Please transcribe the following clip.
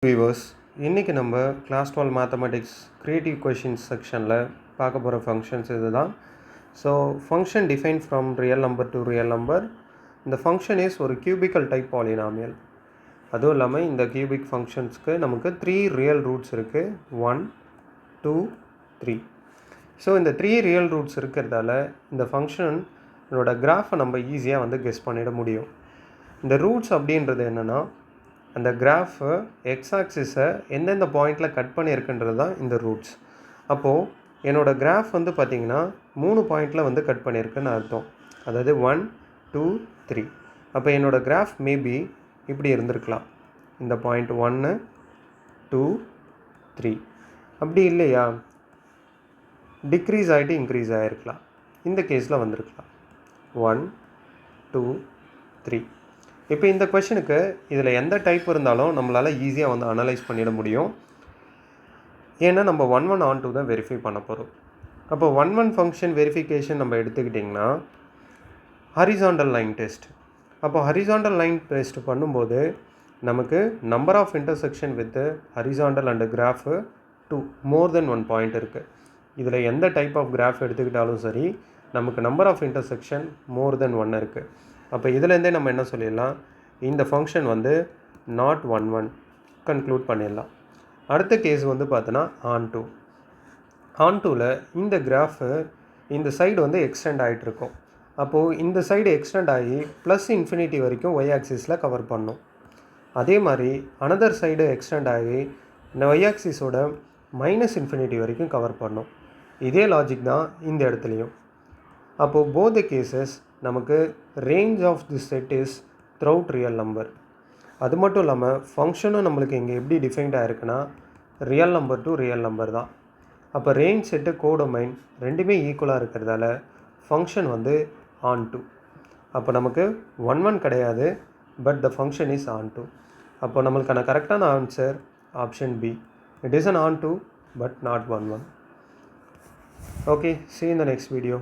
Viewers, இன்றைக்கி நம்ம class 12 mathematics creative questions செக்ஷனில் பார்க்க போகிற ஃபங்க்ஷன்ஸ் இது தான். So function define from real number to real number. இந்த ஃபங்க்ஷன் இஸ் ஒரு கியூபிக்கல் டைப் பாலினாமியல். அதுவும் இல்லாமல் இந்த கியூபிக் ஃபங்க்ஷன்ஸ்க்கு நமக்கு 3 ரியல் ரூட்ஸ் இருக்குது. 1, 2, 3. ஸோ இந்த 3 ரியல் ரூட்ஸ் இருக்கிறதால இந்த ஃபங்க்ஷனோட கிராஃபை நம்ம ஈஸியாக கெஸ் பண்ணிட முடியும். இந்த ரூட்ஸ் அப்படின்றது என்னென்னா, அந்த கிராஃபு எக்ஸ் ஆக்சிஸை எந்தெந்த பாயிண்டில் கட் பண்ணியிருக்குன்றது தான் இந்த ரூட்ஸ். அப்போது என்னோடய கிராஃப் பார்த்திங்கன்னா 3 பாயிண்டில் கட் பண்ணியிருக்குன்னு அர்த்தம். அதாவது 1, 2, 3. அப்போ என்னோடய கிராஃப் மேபி இப்படி இருந்திருக்கலாம். இந்த பாயிண்ட் 1, 2, 3. அப்படி இல்லையா, டிக்ரீஸ் ஆகிட்டு இன்க்ரீஸ் ஆகிருக்கலாம். இந்த கேஸில் வந்திருக்கலாம் 1, 2, 3. இப்போ இந்த கொஷனுக்கு இதில் எந்த டைப் இருந்தாலும் நம்மளால் ஈஸியாக அனலைஸ் பண்ணிட முடியும். ஏன்னா நம்ம 1 on 2 தான் வெரிஃபை பண்ண போகிறோம். அப்போ 1 ஃபங்க்ஷன் வெரிஃபிகேஷன் நம்ம எடுத்துக்கிட்டிங்கன்னா ஹரிசாண்டல் லைன் டெஸ்ட். அப்போ ஹரிசாண்டல் லைன் டெஸ்ட் பண்ணும்போது நமக்கு number of intersection with horizontal and graph 2 more than 1 point இருக்குது. இதில் எந்த டைப் ஆஃப் கிராஃப் எடுத்துக்கிட்டாலும் சரி, நமக்கு number of intersection more than 1 இருக்குது. அப்போ இதிலேருந்தே நம்ம என்ன சொல்லிடலாம், இந்த ஃபங்க்ஷன் நாட் 1 கன்க்ளூட் பண்ணிடலாம். அடுத்த கேஸ் பார்த்தோன்னா ஆன் 2. ஆன் 2ல் இந்த கிராஃபு இந்த சைடு எக்ஸ்டெண்ட் ஆகிட்ருக்கும். அப்போது இந்த சைடு எக்ஸ்டெண்ட் ஆகி ப்ளஸ் இன்ஃபினிட்டி வரைக்கும் ஒய் ஆக்சிஸில் கவர் பண்ணும். அதே மாதிரி அனதர் சைடு எக்ஸ்டெண்ட் ஆகி இந்த ஒய் ஆக்சிஸோட மைனஸ் இன்ஃபினிட்டி வரைக்கும் கவர் பண்ணும். இதே லாஜிக் தான் இந்த இடத்துலையும். அப்போது போத் த கேசஸ் நமக்கு range of the set is throughout real number. அது மட்டும் இல்லாமல் ஃபங்க்ஷனும் நம்மளுக்கு இங்கே எப்படி டிஃபைன்டாக இருக்குன்னா real number to real number தான். அப்போ ரேஞ்ச் செட்டு கோடொமைன் ரெண்டுமே ஈக்குவலாக இருக்கிறதால ஃபங்க்ஷன் ஆன் 2. அப்போ நமக்கு 1 கிடையாது, but the function is on 2. அப்போ நம்மளுக்கான கரெக்டான answer option B. It is an on 2 but not 1. Okay, see you in the next video.